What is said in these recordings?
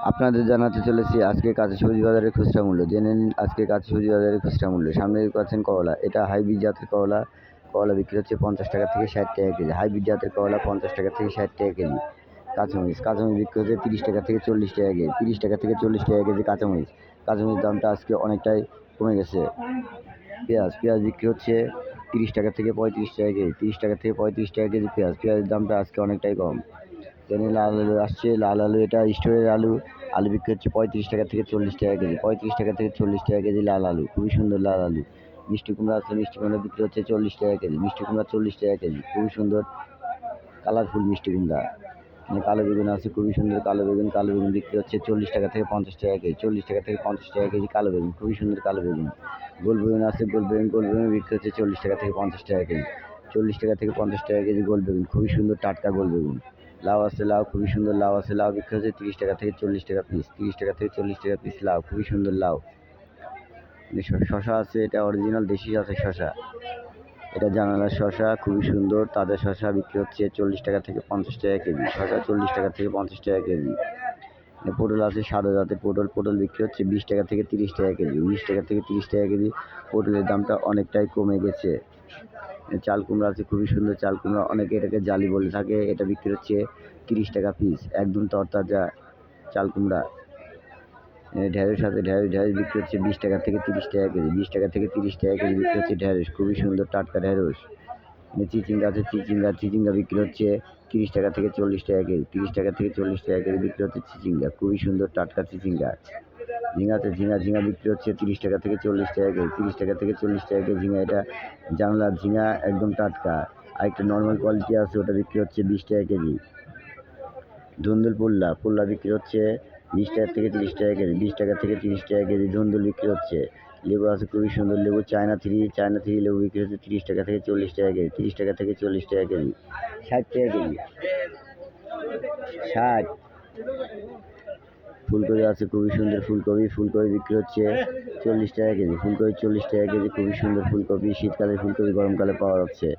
আপনাদের জানাতে চলেছি আজকে কাঁচা সবজি বাজারের খুচরা মূল্য। জেনে নিন আজকে কাঁচা সবজি বাজারের খুচরা মূল্য। সামনে দেখতে পাচ্ছেন করলা, এটা হাইব্রিড জাতের করলা। করলা বিক্রি হচ্ছে 50 টাকা থেকে 60 টাকা কেজি। হাইব্রিড জাতের করলা 50 টাকা থেকে 60 টাকা কেজি। কাঁচামরিচ বিক্রি হচ্ছে 30 টাকা থেকে 40 টাকা কেজি। 30 টাকা থেকে 40 টাকা কেজি কাঁচামরিচ। কাঁচামরিচ দামটা আজকে অনেকটাই কমে গেছে। পেঁয়াজ বিক্রি হচ্ছে 30 টাকা থেকে 35 টাকা কেজি। 30 টাকা থেকে 35 টাকা কেজি পেঁয়াজের দামটা আজকে অনেকটাই কম। এখানে লাল আলু আসছে, লাল আলু এটা স্টোরের আলু। আলু বিক্রি হচ্ছে 35 টাকা থেকে 40 টাকা কেজি। 35 টাকা থেকে 40 টাকা কেজি লাল আলু, খুবই সুন্দর লাল আলু। মিষ্টি কুমড়া আছে, মিষ্টি কুমড়া বিক্রি হচ্ছে 40 টাকা কেজি। মিষ্টি কুমড়া 40 টাকা কেজি, খুবই সুন্দর কালারফুল মিষ্টি কুমড়া। কালো বেগুন আছে, খুবই সুন্দর কালো বেগুন বিক্রি হচ্ছে 40 টাকা থেকে 50 টাকা কেজি। 40 টাকা থেকে 50 টাকা কেজি কালো বেগুন, খুবই সুন্দর কালো বেগুন। গোল বেগুন আছে, গোল বেগুন বিক্রি হচ্ছে 40 টাকা থেকে 50 টাকা কেজি। 40 টাকা থেকে 50 টাকা কেজি গোল বেগুন, খুবই সুন্দর টাটকা গোল বেগুন। লাউ আছে, লাউ খুবই সুন্দর লাউ আছে, লাউ বিক্রি হচ্ছে 30 টাকা থেকে 40 টাকা পিস। 30 টাকা থেকে 40 টাকা পিস লাউ, খুবই সুন্দর লাউ। শশা আছে, এটা অরিজিনাল দেশি জাতের শশা। এটা জানালার শশা, খুবই সুন্দর তাজা শশা, বিক্রি হচ্ছে 40 টাকা থেকে 50 টাকা কেজি। শশা 40 টাকা থেকে 50 টাকা কেজি। পটল আছে সাদা জাতের পটল বিক্রি হচ্ছে 20 টাকা থেকে 30 টাকা কেজি। 20 টাকা থেকে 30 টাকা কেজি। পটলের দামটা অনেকটাই কমে গেছে। চাল কুমড়া আছে, খুবই সুন্দর চাল কুমড়া, অনেকে এটাকে জালি বলে থাকে। এটা বিক্রি হচ্ছে 30 টাকা পিস, একদম তরতাজা চাল কুমড়া। ঢেঁড়স আছে, ঢেঁড়স বিক্রি হচ্ছে 20 টাকা থেকে 30 টাকা কেজি। 20 টাকা থেকে 30 টাকা কেজি বিক্রি হচ্ছে ঢেঁড়স, খুবই সুন্দর টাটকা ঢেঁড়স। চিচিঙ্গা আছে, চিচিঙ্গা বিক্রি হচ্ছে 30 টাকা থেকে 40 টাকা কেজি। 30 টাকা থেকে 40 টাকা কেজি বিক্রি হচ্ছে চিচিঙ্গা, খুবই সুন্দর টাটকা চিচিঙ্গা। ঝিঙা বিক্রি হচ্ছে 30 টাকা থেকে 40 টাকা কেজি। 30 টাকা থেকে 40 টাকা কেজি ঝিঙা, এটা জানলার ঝিঙা, একদম টাটকা। আরেকটা নর্মাল কোয়ালিটি আছে, ওটা বিক্রি হচ্ছে 20 টাকা কেজি। ধুন্দুল পোল্লা বিক্রি হচ্ছে 20 টাকা থেকে 30 টাকা কেজি। 20 টাকা থেকে 30 টাকা কেজি ধুন্দুল বিক্রি হচ্ছে। লেবু আছে, খুবই সুন্দর লেবু, চায়না থ্রি লেবু বিক্রি হচ্ছে 30 টাকা থেকে 40 টাকা কেজি। 30 টাকা থেকে 40 টাকা কেজি। 60 টাকা কেজি, 60। ফুলকপি আছে, খুবই সুন্দর ফুলকপি বিক্রি হচ্ছে 40 টাকা কেজি। ফুলকপি 40 টাকা কেজি, খুবই সুন্দর ফুলকপি। শীতকালে ফুলকপি গরমকালে পাওয়া যাচ্ছে।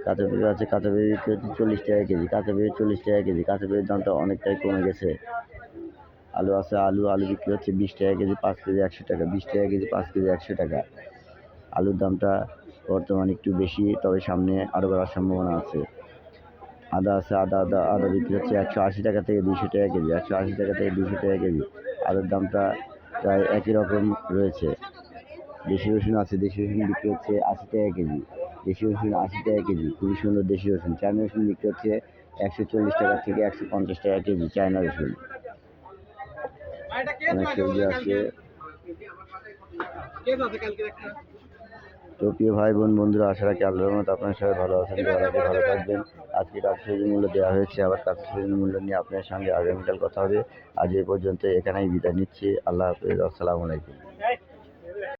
কাঁচা পেঁপে আছে, কাঁচা পেঁপে বিক্রি হচ্ছে 40 টাকা কেজি। কাঁচা পেঁপে 40 টাকা কেজি। কাঁচা পেঁপের দামটা অনেকটাই কমে গেছে। আলু আছে, আলু বিক্রি হচ্ছে 20 টাকা কেজি, 5 কেজি 100 টাকা। 20 টাকা কেজি, 5 কেজি 100 টাকা। আলুর দামটা বর্তমানে একটু বেশি, তবে সামনে আরও বাড়ার সম্ভাবনা আছে। আদা আছে, আদা বিক্রি হচ্ছে 180 টাকা থেকে 200 টাকা কেজি। 180 টাকা থেকে 200 টাকা কেজি। আলুর দামটা প্রায় একই রকম রয়েছে। দেশি রসুন আছে, দেশি রসুন বিক্রি হচ্ছে 80 টাকা কেজি। দেশি রসুন 80 টাকা কেজি, খুবই সুন্দর দেশি রসুন। চায়না রসুন বিক্রি হচ্ছে 140 টাকা থেকে 150 টাকা কেজি চায়না রসুন। অনেক সবজি আছে। তো প্রিয় ভাই বন্ধুরা, আশা রাখি আল্লাহর রহমতে আপনার সবাই ভালো আছেন, ভালো থাকবেন। আজকে কাঁচা সবজির মূল্য দেওয়া হয়েছে, আবার কাঁচা সবজির মূল্য নিয়ে আপনার সঙ্গে আগামীকাল কথা হবে। আজ এই পর্যন্ত এখানেই বিদায় নিচ্ছি। আল্লাহ হাফেজ, আসসালামু আলাইকুম।